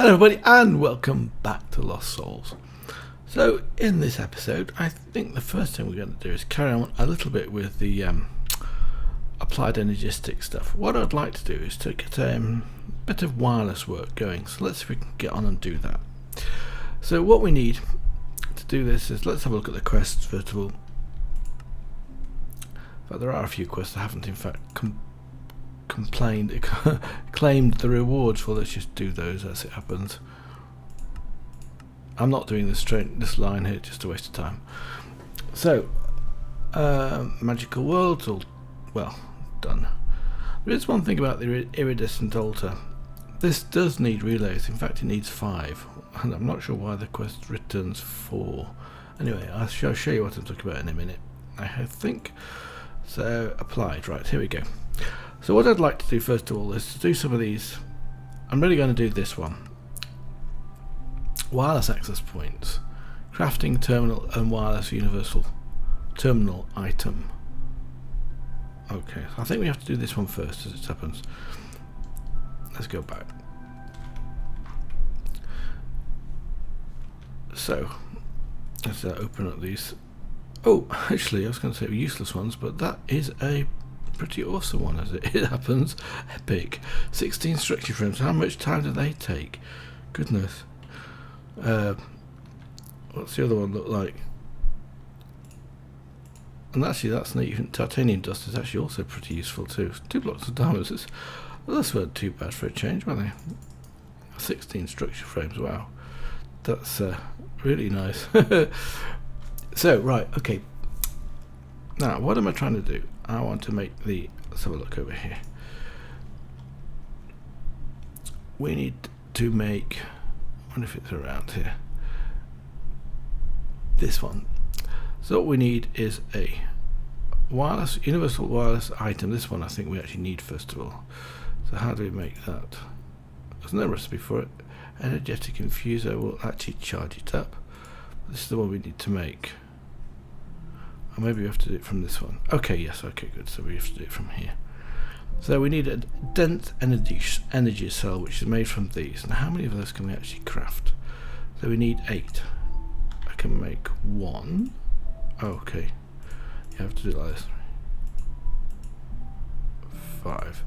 Hello everybody and welcome back to Lost Souls. So in this episode I think the first thing we're going to do is carry on a little bit with the applied energistic stuff. What I'd like to do is to get a bit of wireless work going, so let's see if we can get on and do that. So what we need to do this is, let's have a look at the quests first of all. But there are a few quests I haven't in fact claimed the rewards for. Let's just do those as it happens. I'm not doing this line here, just a waste of time. So magical worlds, all well done. There is one thing about the iridescent altar. This does need relays. In fact it needs 5, and I'm not sure why the quest returns 4. Anyway, I'll show you what I'm talking about in a minute, I think. So applied, right, here we go. So what I'd like to do first of all is to do some of these. I'm really going to do this one. Wireless access points. Crafting terminal and wireless universal terminal item. Okay, so I think we have to do this one first as it happens. Let's go back. So let's open up these. Oh, actually I was going to say useless ones, but that is a pretty awesome one as it happens. Epic. 16 structure frames. How much time do they take? Goodness. What's the other one look like? And actually that's neat. Even titanium dust is actually also pretty useful too. 2 blocks of diamonds. Well, those weren't too bad for a change, were they? 16 structure frames. Wow. That's really nice. So right, okay. Now what am I trying to do? I want to make the, let's have a look over here. We need to make, I wonder if it's around here, this one. So what we need is a wireless, universal wireless item. This one I think we actually need first of all. So how do we make that? There's no recipe for it. Energetic infuser will actually charge it up. This is the one we need to make. Or maybe we have to do it from this one. Okay, yes, okay, good. So we have to do it from here. So we need a dense energy cell, which is made from these. Now, how many of those can we actually craft? So we need 8. I can make 1. Okay, you have to do it like this. 5.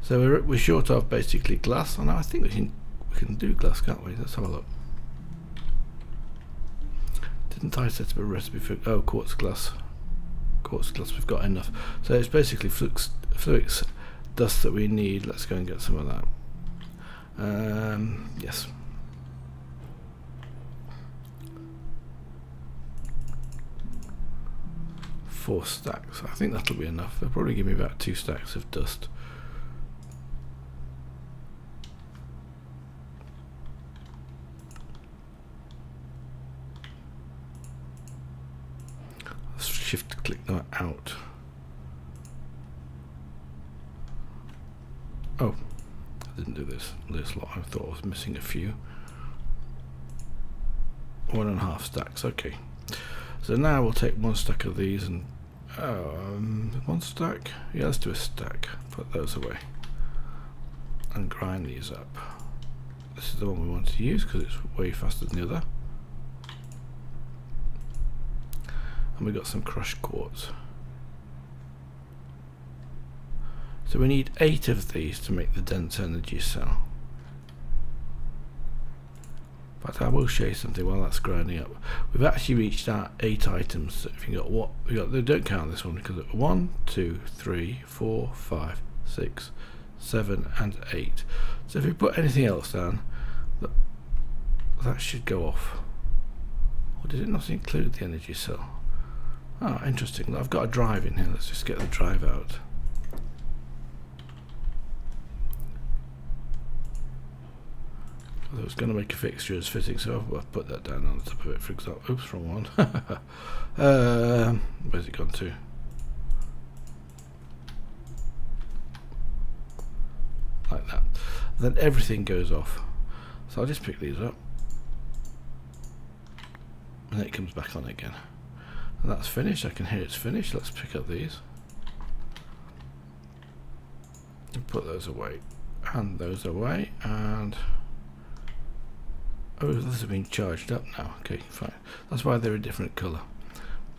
So we're short of basically glass. And I think we can do glass, can't we? Let's have a look. Didn't I set up a recipe for quartz glass? Quartz glass, we've got enough. So it's basically flux dust that we need. Let's go and get some of that. Yes. Four stacks. I think that'll be enough. They'll probably give me about 2 stacks of dust. Shift click that out. Oh, I didn't do this lot. I thought I was missing a few. 1.5 stacks. Okay. So now we'll take 1 stack of these and 1 stack. Yeah, let's do a stack. Put those away and grind these up. This is the one we want to use because it's way faster than the other. And we've got some crushed quartz. So we need 8 of these to make the dense energy cell. But I will show you something while that's grinding up. We've actually reached our 8 items. So if you got what we got, don't count this one because 1, 2, 3, 4, 5, 6, 7, and 8. So if we put anything else down, that should go off. Or did it not include the energy cell? Oh, interesting. I've got a drive in here. Let's just get the drive out. I was going to make a fixture as fitting, so I'll put that down on the top of it, for example. Oops, wrong one. Where's it gone to? Like that. Then everything goes off. So I'll just pick these up. And then it comes back on again. And that's finished. I can hear it's finished. Let's pick up these. And put those away. And those away. And Oh, this has been charged up now. Okay, fine. That's why they're a different colour.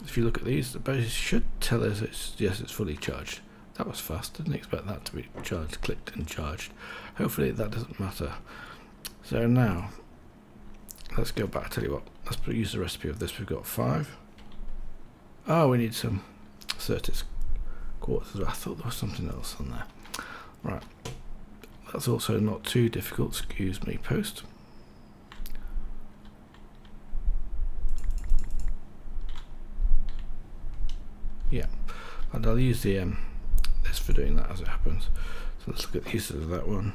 If you look at these, the base should tell us yes, it's fully charged. That was fast. Didn't expect that to be charged, clicked and charged. Hopefully that doesn't matter. So now, let's go back. Tell you what, let's use the recipe of this. We've got 5. Oh, we need some Certis quartz. I thought there was something else on there. Right. That's also not too difficult. Excuse me, post. Yeah, and I'll use the this for doing that as it happens. So let's look at the uses of that one.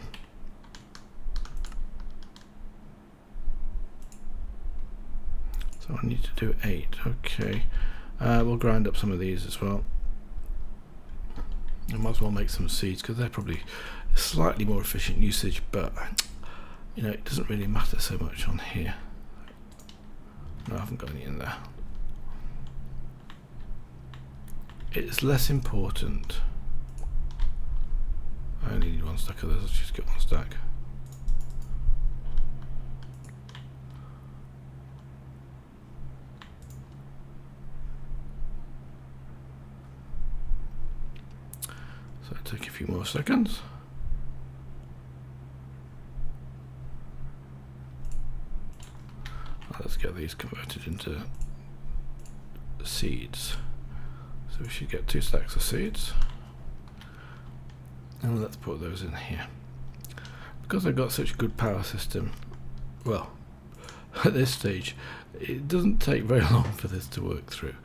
So I need to do 8. Okay, we'll grind up some of these as well. I might as well make some seeds because they're probably slightly more efficient usage, but you know, it doesn't really matter so much on here. No, I haven't got any in there. It's less important. I only need 1 stack of those. Let's just get 1 stack. So it'll take a few more seconds. Let's get these converted into seeds. So we should get 2 stacks of seeds, and let's put those in here. Because I've got such a good power system, well, at this stage it doesn't take very long for this to work through.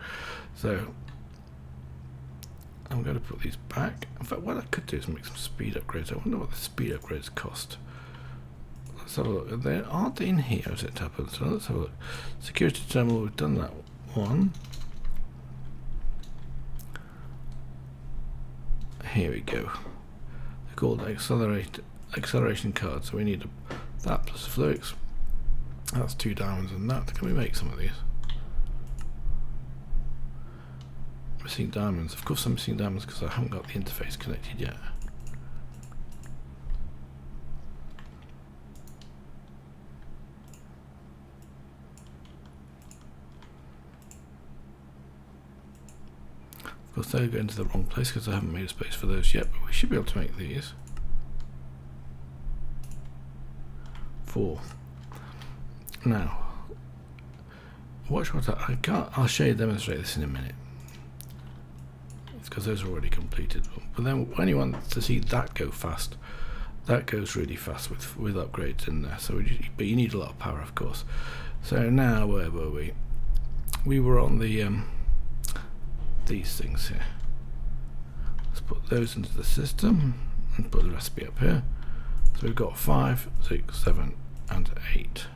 So I'm going to put these back. In fact, what I could do is make some speed upgrades. I wonder what the speed upgrades cost. Let's have a look. They aren't in here as it happens, so let's have a look. Security terminal, we've done that one. Here we go. They're called acceleration cards. So we need that plus fluix. That's 2 diamonds and that. Can we make some of these? Missing diamonds. Of course I'm missing diamonds because I haven't got the interface connected yet. Of course they're going to the wrong place because I haven't made a space for those yet, but we should be able to make these. 4. Now, watch what I can't. I'll show you, demonstrate this in a minute. It's because those are already completed. But then when you want to see that go fast, that goes really fast with upgrades in there. So, but you need a lot of power, of course. So now, where were we? We were on the these things here. Let's put those into the system and put the recipe up here. So we've got 5, 6, 7, and 8.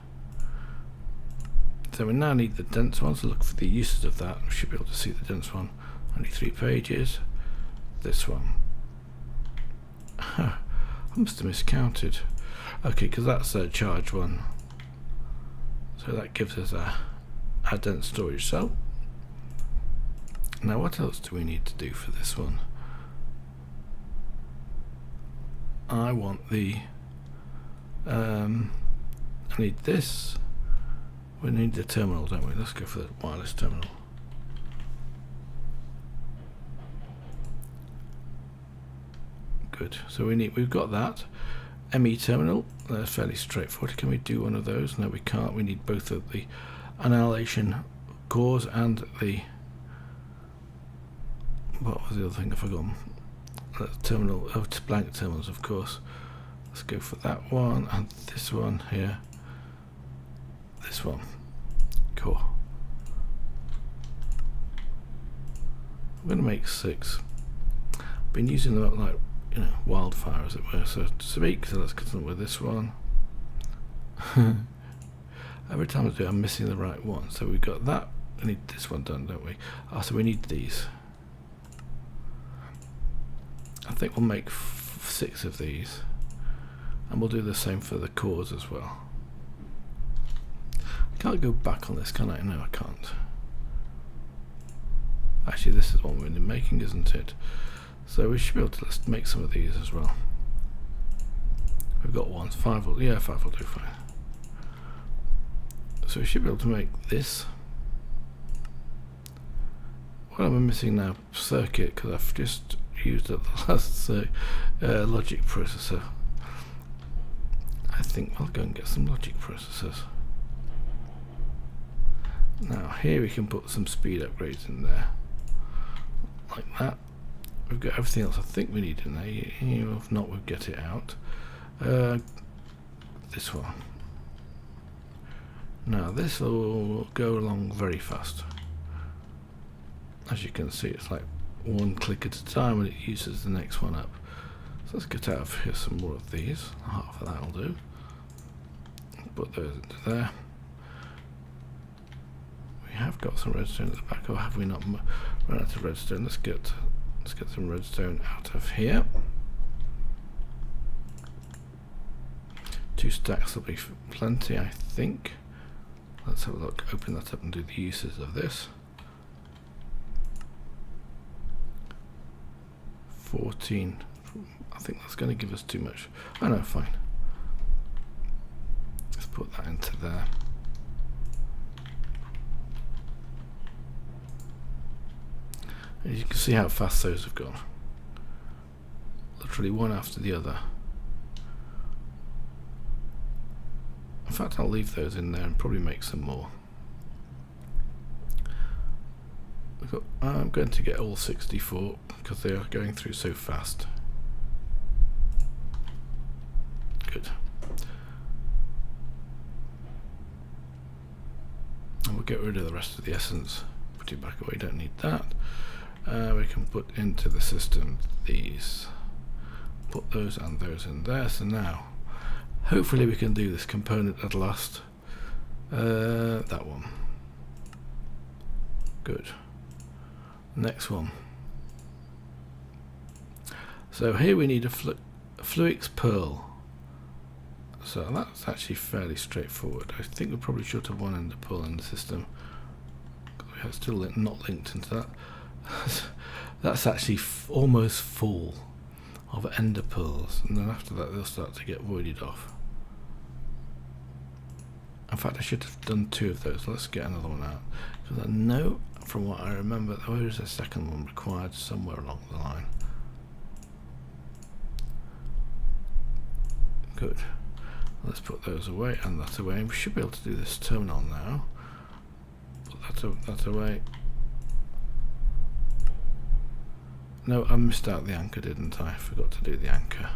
So we now need the dense one, so look for the uses of that. We should be able to see the dense one. Only 3 pages. This one. I must have miscounted. Okay, because that's a charge one. So that gives us a dense storage cell. Now what else do we need to do for this one? I want the I need this. We need the terminal, don't we? Let's go for the wireless terminal. Good. So we've got that. ME terminal. That's fairly straightforward. Can we do one of those? No, we can't. We need both of the annihilation cores and the, what was the other thing I've forgotten? Terminal, blank terminals, of course. Let's go for that one and this one here. This one. Cool. I'm going to make 6. Been using them like, you know, wildfire as it were, so to speak. So let's get on with this one. Every time I do it, I'm missing the right one. So we've got that. We need this one done, don't we? Oh, so we need these. I think we'll make 6 of these, and we'll do the same for the cores as well. I can't go back on this, can I? No, I can't. Actually, this is one we're making, isn't it? So we should be able to let's make some of these as well. We've got 1. 5 will, yeah, 5 will do fine. So we should be able to make this. What am I missing now? Circuit, because I've just used up the last logic processor. I think I'll go and get some logic processors. Now here we can put some speed upgrades in there, like that. We've got everything else I think we need in there. If not, we'll get it out. This one. Now this will go along very fast. As you can see, it's like one click at a time when it uses the next one up. So let's get out of here some more of these. Half of that will do. Put those into there. We have got some redstone at the back, or have we not run out of redstone? Let's get some redstone out of here. 2 stacks will be plenty, I think. Let's have a look. Open that up and do the uses of this. 14. I think that's going to give us too much. Oh no, fine. Let's put that into there. And you can see how fast those have gone. Literally one after the other. In fact, I'll leave those in there and probably make some more. I'm going to get all 64 because they are going through so fast. Good. And we'll get rid of the rest of the essence. Put it back away, don't need that. We can put into the system these. Put those and those in there. So now, hopefully we can do this component at last. That one. Good. Next one. So here we need a Fluix Pearl. So that's actually fairly straightforward. I think we're probably short of one ender pearl in the system. We are still not linked into that. That's actually almost full of ender pearls, and then after that they'll start to get voided off. In fact, I should have done 2 of those. Let's get another one out, because I know from what I remember there is a second one required somewhere along the line. Good. Let's put those away and that away. We should be able to do this terminal now. Put that away. No, I missed out the anchor, didn't I? I forgot to do the anchor.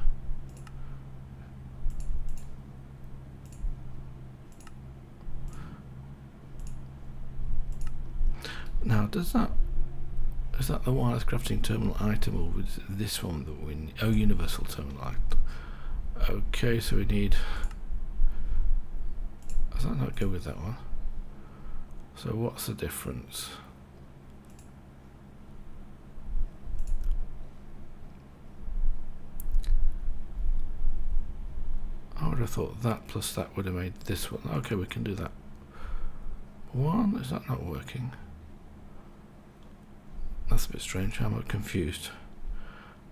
Now, is that the wireless crafting terminal item, or was this one that we need? Oh, universal terminal item. Okay, so we need. Does that not go with that one? So what's the difference? I would have thought that plus that would have made this one. Okay, we can do that. One, is that not working? That's a bit strange. I'm confused.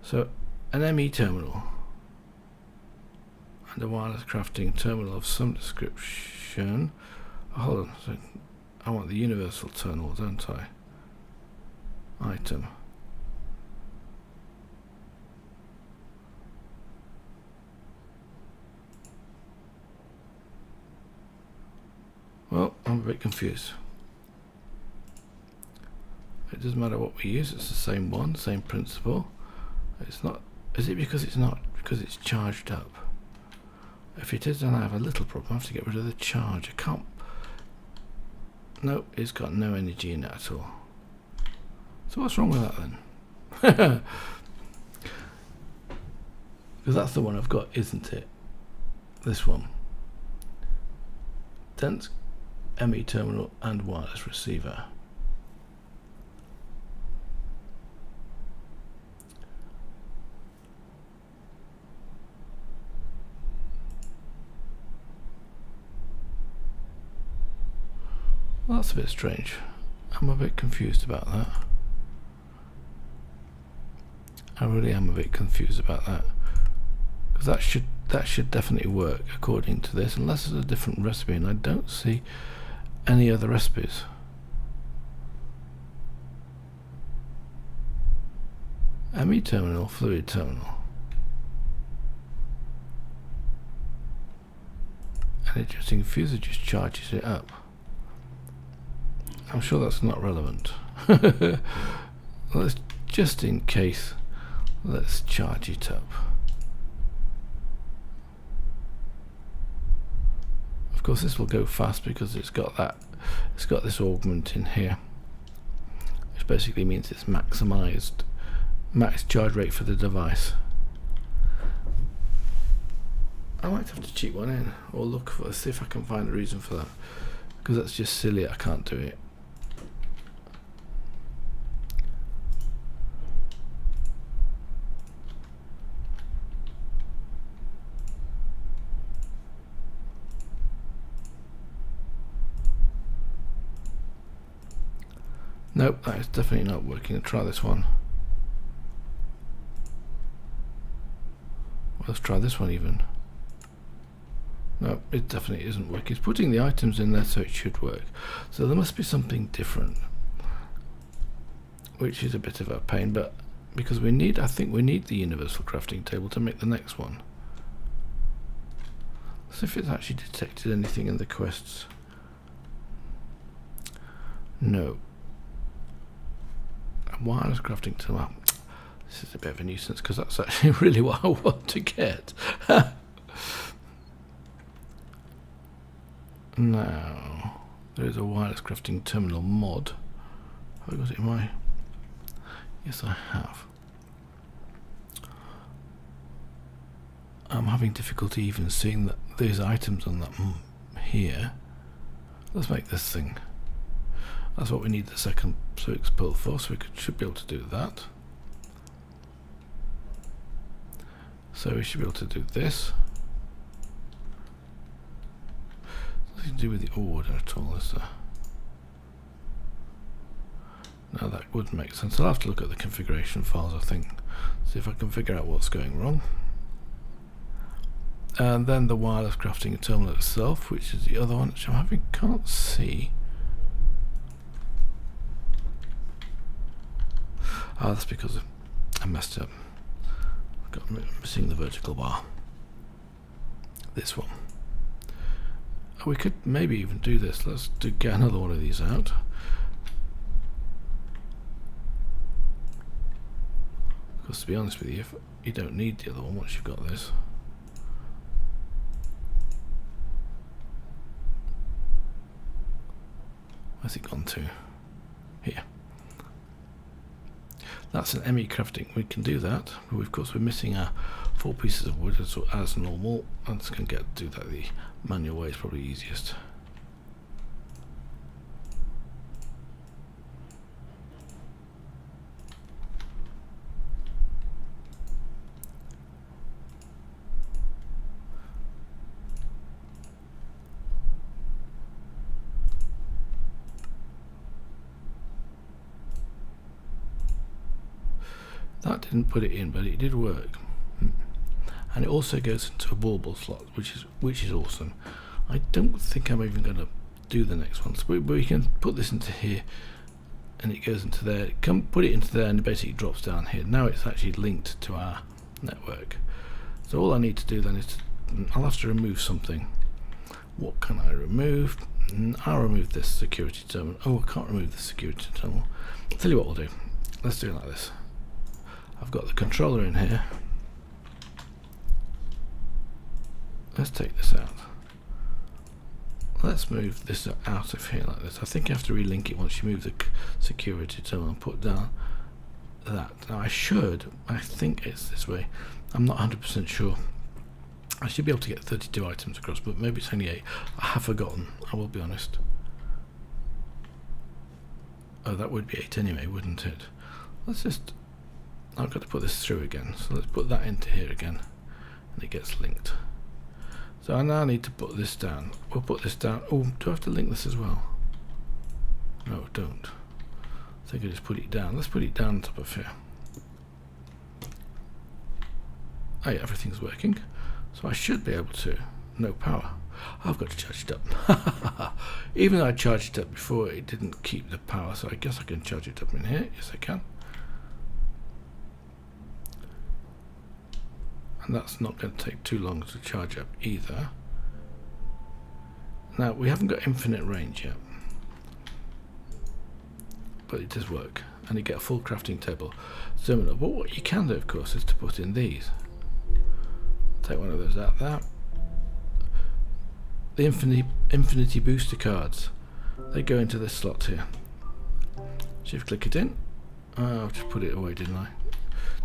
So an ME terminal and a wireless crafting terminal of some description. Oh, hold on. So I want the universal terminal, don't I? Item. Well, I'm a bit confused. It doesn't matter what we use, it's the same one, same principle. It's not. Is it because it's not? Because it's charged up? If it is, then I have a little problem. I have to get rid of the charge. I can't. No, it's got no energy in it at all. So what's wrong with that then? Because that's the one I've got, isn't it? This one. Dense ME terminal and wireless receiver. Well, that's a bit strange. I'm a bit confused about that. I really am a bit confused about that, because that should definitely work according to this, unless it's a different recipe, and I don't see any other recipes. ME terminal, fluid terminal. And it just infuses, just charges it up. I'm sure that's not relevant. Let's, just in case, let's charge it up. Of course this will go fast because it's got this augment in here, which basically means it's maximized max charge rate for the device. I might have to cheat one in or look for, see if I can find a reason for that, because that's just silly. I can't do it. Nope, that is definitely not working. I'll try this one. Let's try this one even. No, it definitely isn't working. It's putting the items in there, so it should work. So there must be something different, which is a bit of a pain, but because we need, I think we need the universal crafting table to make the next one. So if it's actually detected anything in the quests. No. Wireless crafting table. This is a bit of a nuisance because that's actually really what I want to get. Now, there is a wireless crafting terminal mod. Have I got it in my... Yes, I have. I'm having difficulty even seeing that these items on that here. Let's make this thing. That's what we need the second Swix built for, so we should be able to do that. So we should be able to do this. Nothing to do with the order at all, is there? Now that would make sense. I'll have to look at the configuration files, I think, see if I can figure out what's going wrong. And then the wireless crafting terminal itself, which is the other one, which can't see. Ah, that's because I messed up. I've got missing the vertical bar. This one. Oh, we could maybe even do this. Let's get another one of these out. Because to be honest with you, you don't need the other one once you've got this. Where's it gone to? Here. That's an ME crafting. We can do that, but of course we're missing our 4 pieces of wood as normal. I'm just going to do that the manual way is probably easiest. That didn't put it in, but it did work. And it also goes into a bauble slot, which is awesome. I don't think I'm even going to do the next one, so we can put this into here, and it goes into there. Come put it into there, and it basically drops down here. Now it's actually linked to our network. So all I need to do then is I'll have to remove something. What can I remove? I'll remove this security terminal. Oh, I can't remove the security terminal. I'll tell you what we'll do. Let's do it like this. I've got the controller in here. Let's take this out. Let's move this out of here like this. I think you have to relink it once you move the security terminal and put down that. Now I think it's this way. I'm not 100% sure. I should be able to get 32 items across, but maybe it's only 8. I have forgotten, I will be honest. Oh, that would be 8 anyway, wouldn't it? Let's just... I've got to put this through again, so let's put that into here again, and it gets linked. So I now need to put this down. We'll put this down. Oh, do I have to link this as well? No, don't. I think I just put it down. Let's put it down on top of here. Oh yeah, everything's working. So I should be able to... No power. I've got to charge it up. Even though I charged it up before, it didn't keep the power, so I guess I can charge it up in here. Yes, I can. And that's not going to take too long to charge up either. Now, we haven't got infinite range yet, but it does work, and you get a full crafting table. But what you can do, of course, is to put in these. Take one of those out there. The infinity booster cards, they go into this slot here. Shift click it in. Oh, I've just put it away, didn't I?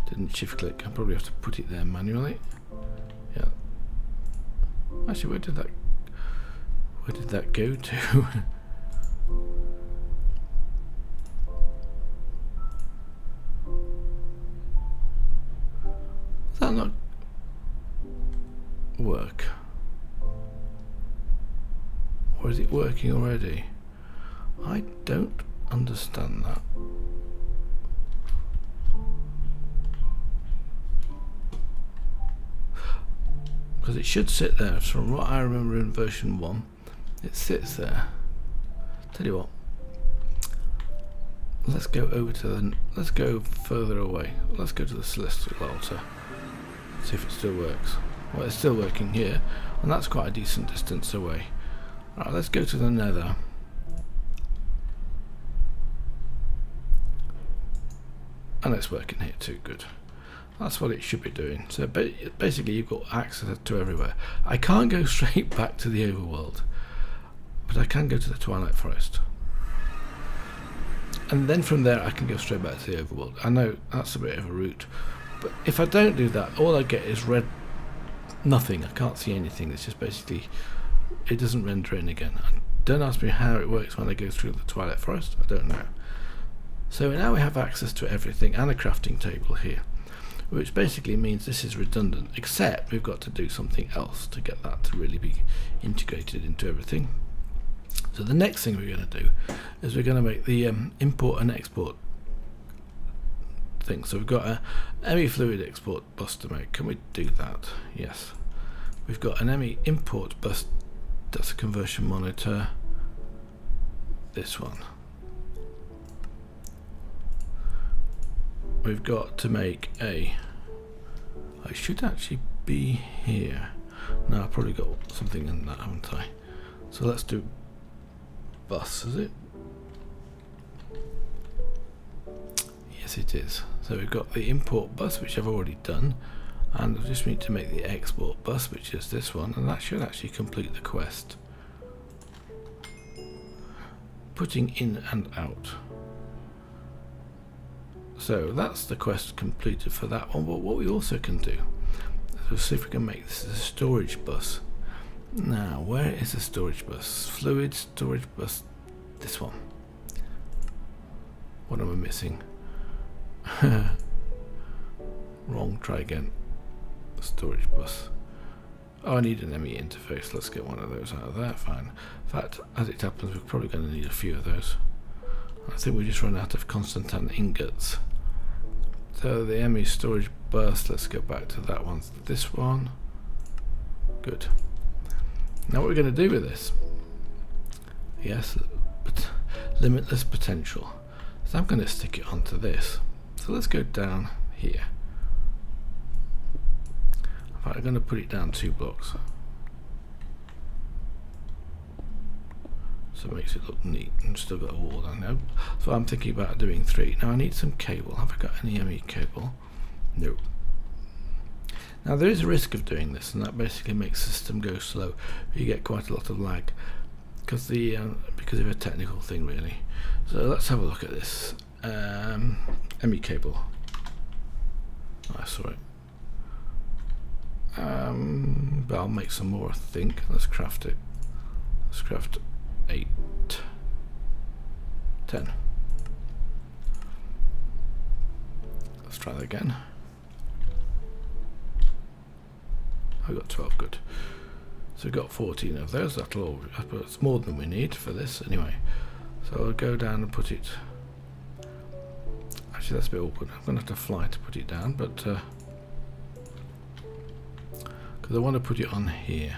Didn't shift click. I probably have to put it there manually. Yeah. Actually, where did that go to? Does that not work? Or is it working already? I don't understand that. Because it should sit there. From what I remember in version 1, it sits there. Tell you what, let's go over to the, let's go further away. Let's go to the celestial altar. See if it still works. Well, it's still working here, and that's quite a decent distance away. Alright, let's go to the nether. And it's working here too, good. That's what it should be doing. So basically you've got access to everywhere. I can't go straight back to the overworld, but I can go to the Twilight Forest. And then from there I can go straight back to the overworld. I know that's a bit of a route, but if I don't do that, all I get is red nothing. I can't see anything. It's just basically, it doesn't render in again. Don't ask me how it works when I go through the Twilight Forest. I don't know. So now we have access to everything and a crafting table here, which basically means this is redundant, except we've got to do something else to get that to really be integrated into everything. So the next thing we're going to do is we're going to make the import and export thing. So we've got a ME fluid export bus to make. Can we do that? Yes. We've got an ME import bus, that's a conversion monitor. This one. We've got to make a, I should actually be here. No, I've probably got something in that, haven't I? So let's do bus, is it? Yes, it is. So we've got the import bus, which I've already done, and I just need to make the export bus, which is this one, and that should actually complete the quest. Putting in and out. So that's the quest completed for that one. But what we also can do is we'll see if we can make this a storage bus. Now, where is the storage bus? Fluid storage bus. This one. What am I missing? Wrong. Try again. Storage bus. Oh, I need an ME interface. Let's get one of those out of there. Fine. In fact, as it happens, we're probably going to need a few of those. I think we just run out of Constantan ingots. So the ME storage bus, let's go back to that one. This one. Good. Now what we're going to do with this? Yes, but limitless potential. So I'm going to stick it onto this. So let's go down here. In fact, I'm going to put it down 2 blocks. So it makes it look neat, and still got a wall down there. So I'm thinking about doing 3. Now I need some cable. Have I got any ME cable? No. Now there is a risk of doing this, and that basically makes the system go slow. You get quite a lot of lag because of a technical thing, really. So let's have a look at this. ME cable. I saw it. But I'll make some more, I think. Let's craft it. Let's craft 8, 10. Let's try that again. I got 12, good. So we've got 14 of those. That'll all, it's more than we need for this anyway. So I'll go down and put it. Actually, that's a bit awkward. I'm going to have to fly to put it down, but because I want to put it on here.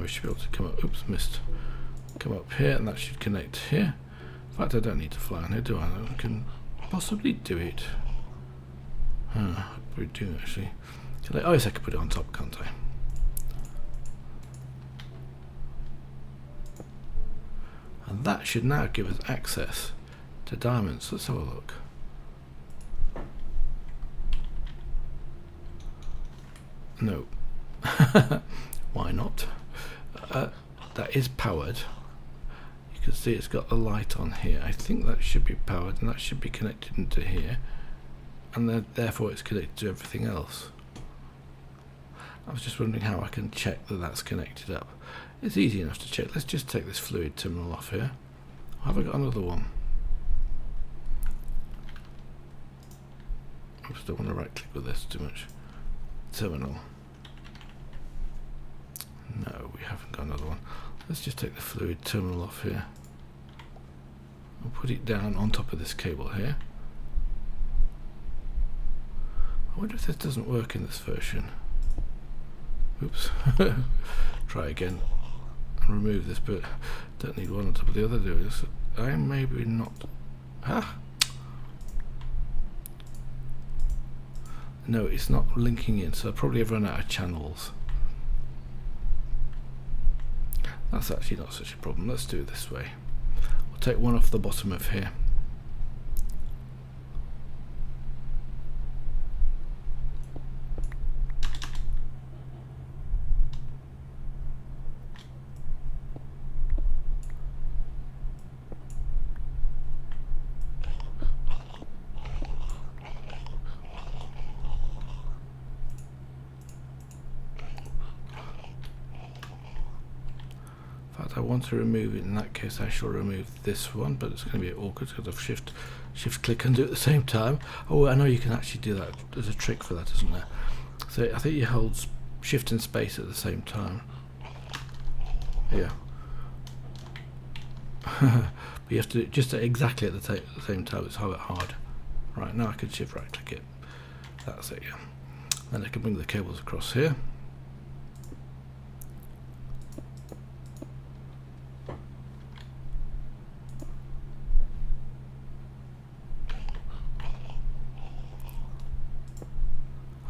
we should be able to come up, oops, missed, come up here, and that should connect here. In fact, I don't need to fly on here, do I? I can possibly do it. We do actually. Oh yes, I could put it on top, can't I? And that should now give us access to diamonds. Let's have a look. No. Why not? That is powered. You can see it's got the light on here. I think that should be powered, and that should be connected into here, and then therefore it's connected to everything else. I was just wondering how I can check that that's connected up. It's easy enough to check. Let's just take this fluid terminal off here. Have I got another one? I just don't want to right click with this too much. Terminal. No, we haven't got another one. Let's just take the fluid terminal off here. I'll put it down on top of this cable here. I wonder if this doesn't work in this version. Oops. Try again and remove this, but don't need one on top of the other, do this. I maybe not. No, it's not linking in, so I probably have run out of channels. That's actually not such a problem. Let's do it this way. We'll take one off the bottom of here. I want to remove it. In that case I shall remove this one, but it's going to be awkward because I've shift click and do it at the same time. Oh, I know you can actually do that. There's a trick for that, isn't there? So I think you hold shift and space at the same time. Yeah. But you have to do it just exactly at the same time. It's hard. Right, now I can shift right click it. That's it, yeah. Then I can bring the cables across here.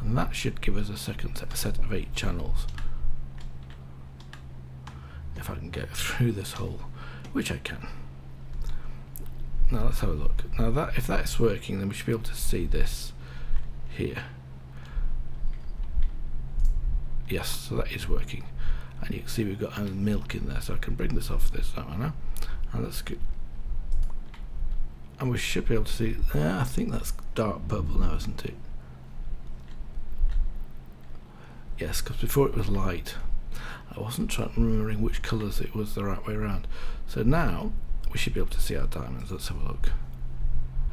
And that should give us a second set of 8 channels. If I can get through this hole, which I can. Now let's have a look. Now that if that is working, then we should be able to see this here. Yes, so that is working. And you can see we've got milk in there, so I can bring this off this that one now. And that's good. And we should be able to see, I think that's dark purple now, isn't it? Yes, because before it was light. I wasn't remembering which colours it was the right way around. So now we should be able to see our diamonds. Let's have a look.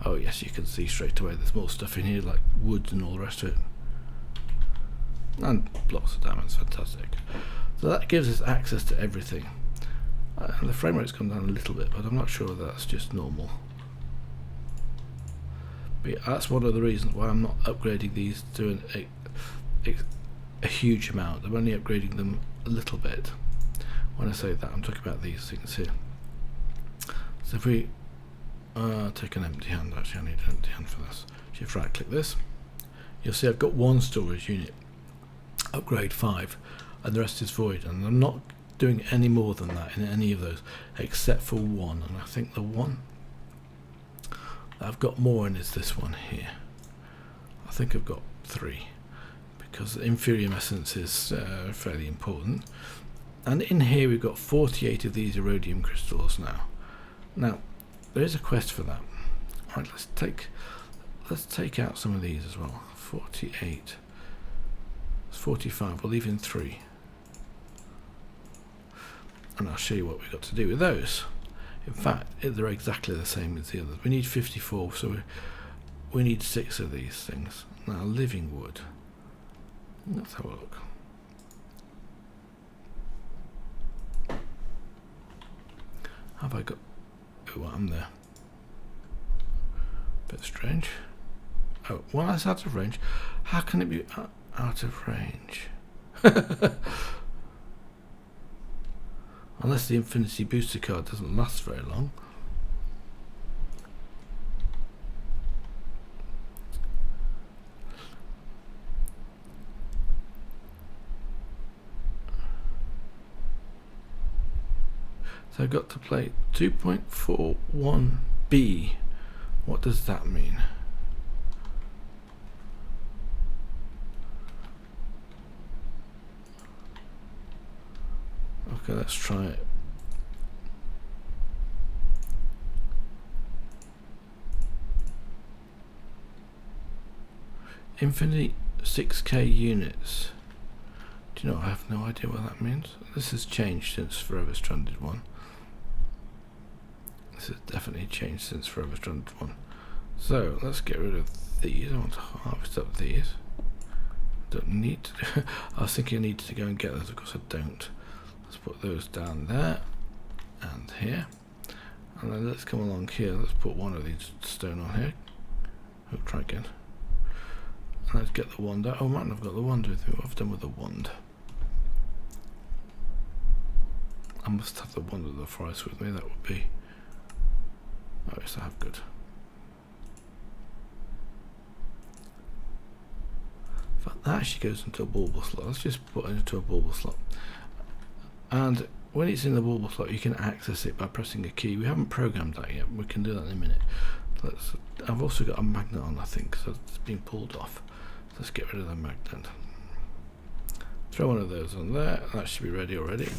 Oh yes, you can see straight away there's more stuff in here, like wood and all the rest of it. And blocks of diamonds, fantastic. So that gives us access to everything. And the frame rate's come down a little bit, but I'm not sure whether that's just normal. But yeah, that's one of the reasons why I'm not upgrading these to a huge amount. I'm only upgrading them a little bit. When I say that, I'm talking about these things here. So if we take an empty hand, actually I need an empty hand for this. Shift right click this. You'll see I've got one storage unit, upgrade 5, and the rest is void, and I'm not doing any more than that in any of those except for one, and I think the one that I've got more in is this one here. I think I've got 3 because inferior essence is fairly important, and in here we've got 48 of these Erodium crystals now. Now there is a quest for that. Right, let's take out some of these as well. 48. It's 45. We'll leave in 3, and I'll show you what we've got to do with those. In fact, they're exactly the same as the others. We need 54, so we need 6 of these things. Now living wood. Let's have a look. Have I got... Oh, I'm there. Bit strange. Oh, well, that's out of range. How can it be out of range? unless the Infinity booster card doesn't last very long. So I've got to play 2.41b. What does that mean? Okay, let's try it. Infinity 6K units. Do you know, I have no idea what that means. This has changed since Forever Stranded 1. This has definitely changed since Forever Stranded 1. So let's get rid of these. I want to harvest up these. Don't need to do I was thinking I needed to go and get those, of course I don't. Let's put those down there and here. And then let's come along here. Let's put one of these stone on here. Oh, try again. And let's get the wand out. Oh man, I've got the wand with me. What have I done with the wand? I must have the wand of the forest with me. That would be... Oh yes, I have. Good. In fact, that actually goes into a bauble slot. Let's just put it into a bauble slot. And when it's in the bauble slot, you can access it by pressing a key. We haven't programmed that yet. We can do that in a minute. I've also got a magnet on, I think, so it's been pulled off. So let's get rid of the magnet. Throw one of those on there. That should be ready already.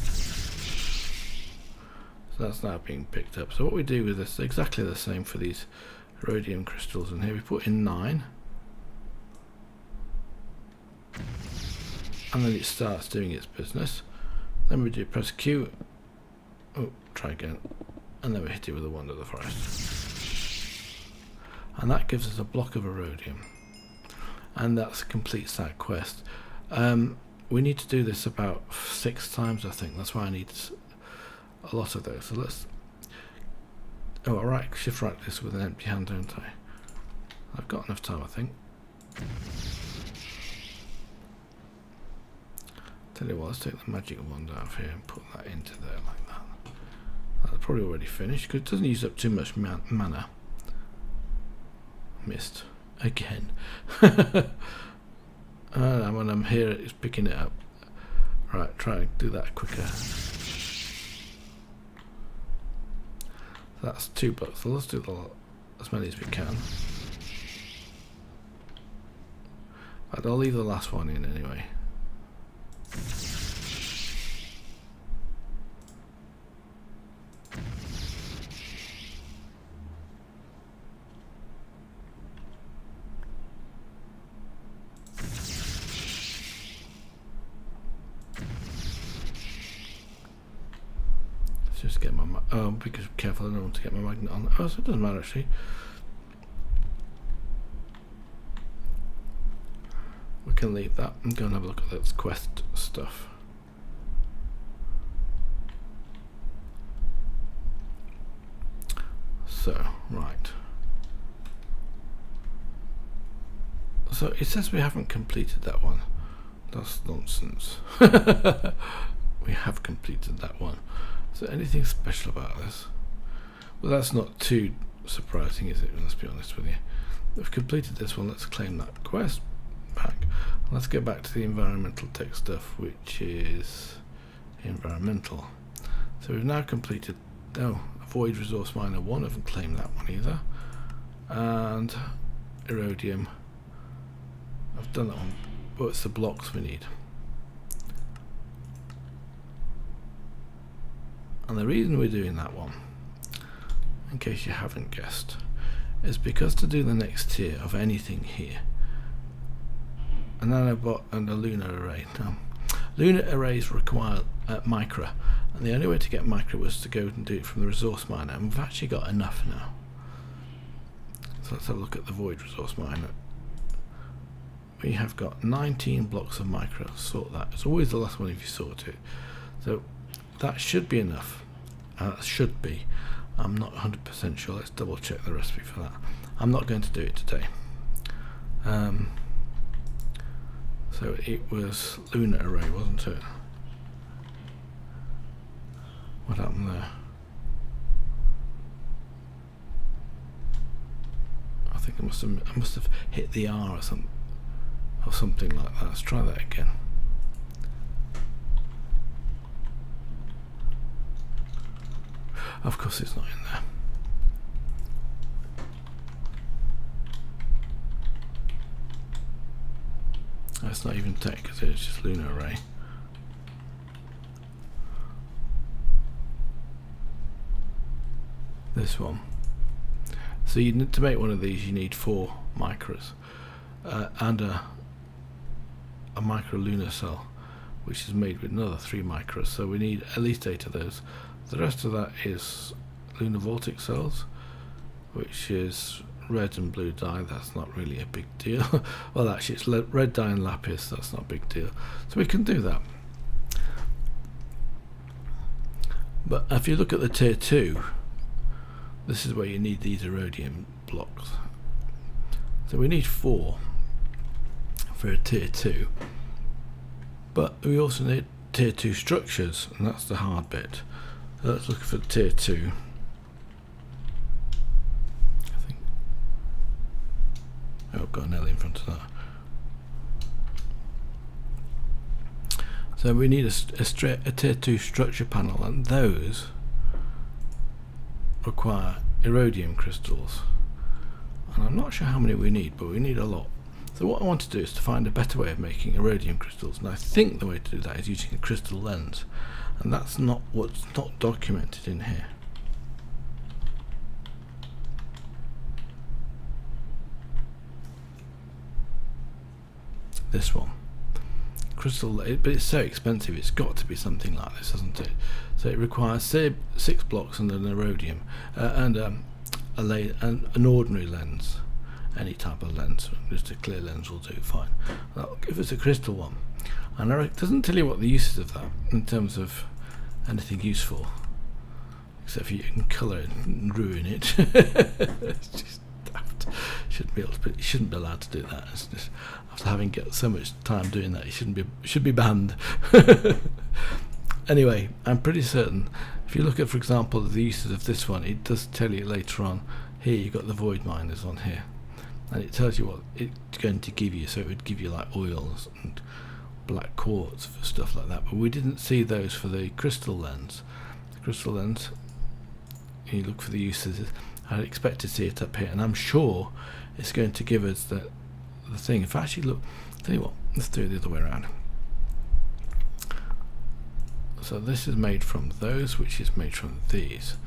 So that's now being picked up. So what we do with this is exactly the same for these Erodium crystals in here. We put in 9. And then it starts doing its business. Then we do press Q. Oh, try again. And then we hit it with the wand of the forest. And that gives us a block of Erodium. And that completes that quest. We need to do this about 6 times, I think. That's why I need a lot of those. So let's... Oh, I shift right this with an empty hand, don't I? I've got enough time, I think. Tell you what, let's take the magic wand out of here and put that into there like that. That's probably already finished because it doesn't use up too much mana. Missed again. And when I'm here, it's picking it up. Right, try and do that quicker. That's 2 bucks. So let's do as many as we can. But I'll leave the last one in anyway. Just get my be careful, I don't want to get my magnet on. Oh, so it doesn't matter actually. We can leave that and go and have a look at this quest stuff. So, right. So it says we haven't completed that one. That's nonsense. We have completed that one. Is there anything special about this? Well, that's not too surprising, is it? Let's be honest with you. We've completed this one. Let's claim that quest back. Let's go back to the environmental tech stuff, which is environmental. So we've now completed Void Resource Miner 1. I haven't claimed that one either. And Erodium. I've done that one, but it's the blocks we need. And the reason we're doing that one, in case you haven't guessed, is because to do the next tier of anything here, a nanobot and a lunar array. Now, lunar arrays require micro, and the only way to get micro was to go and do it from the resource miner, and we've actually got enough now. So let's have a look at the Void Resource Miner. We have got 19 blocks of micro. Sort that. It's always the last one if you sort it. So that should be enough. Should be. I'm not 100% sure. Let's double check the recipe for that. I'm not going to do it today. So it was lunar array, wasn't it? What happened there? I think I must have hit the R or something like that. Let's try that again. Of course it's not in there. That's not even tech, because it's just lunar array. This one. So you need to make one of these, you need 4 micros and a micro-lunar cell, which is made with another 3 micros. So we need at least 8 of those. The rest of that is lunar voltic cells, which is red and blue dye. That's not really a big deal. Well, actually it's red dye and lapis. That's not a big deal. So we can do that. But if you look at the tier 2, this is where you need these Erodium blocks. So we need 4 for a tier 2, but we also need tier 2 structures, and that's the hard bit. So let's look for tier 2. I think, oh, I've got an L in front of that. So we need a tier 2 structure panel, and those require Erodium crystals, and I'm not sure how many we need, but we need a lot. So what I want to do is to find a better way of making Erodium crystals, and I think the way to do that is using a crystal lens, and that's not what's not documented in here. This one, crystal, but it's so expensive. It's got to be something like this, hasn't it? So it requires 6 blocks and an Erodium and an ordinary lens, any type of lens. Just a clear lens will do fine. If it's a crystal one, and it doesn't tell you what the uses of that in terms of anything useful, except for you can colour it and ruin it. It's just daft. You shouldn't be allowed to do that. It's just, after having got so much time doing that, it should be banned. Anyway, I'm pretty certain if you look at, for example, the uses of this one, it does tell you later on. Here you've got the void miners on here, and it tells you what it's going to give you. So it would give you like oils and black quartz for stuff like that, but we didn't see those for the crystal lens. The crystal lens, you look for the uses. I'd expect to see it up here, and I'm sure it's going to give us the thing. If I actually look, tell you what, let's do it the other way around. So this is made from those, which is made from these.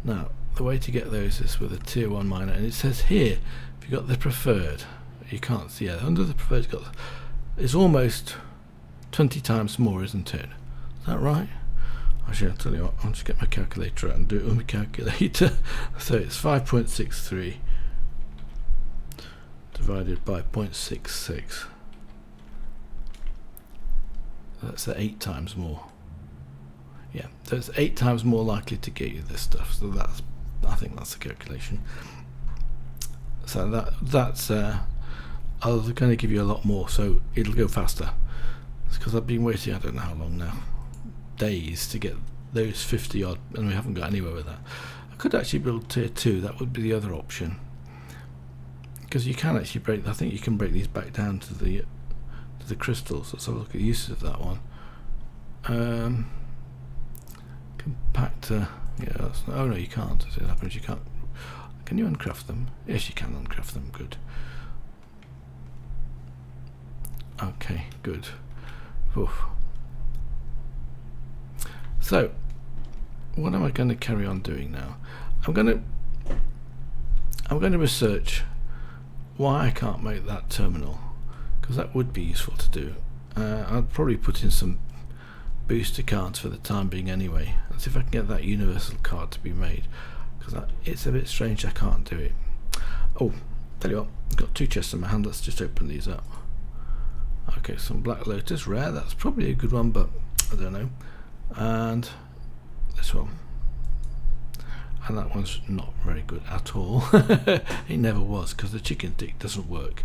Now the way to get those is with a tier 1 miner, and it says here if you've got the preferred, you can't see it. Under the preferred it's almost 20 times more, isn't it? Is that right? Actually, I'll tell you what, I'll just get my calculator out and do it with my calculator. So it's 5.63 divided by 0.66. That's 8 times more. Yeah, so it's 8 times more likely to get you this stuff. So I think that's the calculation. So that's I was going to give you a lot more, so it'll go faster. It's because I've been waiting, I don't know how long now, days to get those 50 odd, and we haven't got anywhere with that. I could actually build tier 2. That would be the other option, because you can actually break. I think you can break these back down to the crystals. Let's have a look at the uses of that one. Compactor, yeah, that's not, oh no, you can't. As it happens, you can't. Can you uncraft them? Yes, you can uncraft them. Good. Okay, good. Oof. So, what am I going to carry on doing now? I'm going to research why I can't make that terminal, because that would be useful to do. I'll probably put in some booster cards for the time being anyway. Let's see if I can get that universal card to be made, because it's a bit strange I can't do it. Oh, tell you what, I've got 2 chests in my hand. Let's just open these up. Okay, some Black Lotus rare. That's probably a good one, but I don't know. And this one, and that one's not very good at all. It never was, because the chicken stick doesn't work,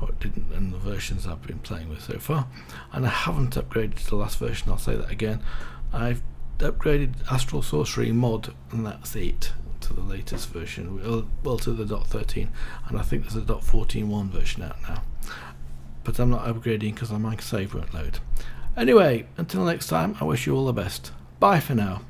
or it didn't in the versions I've been playing with so far, and I haven't upgraded to the last version. I'll say that again. I've upgraded Astral Sorcery mod, and that's it, to the latest version, well, to the .13, and I think there's a .14.1 version out now, but I'm not upgrading because my save won't load. Anyway, until next time, I wish you all the best. Bye for now.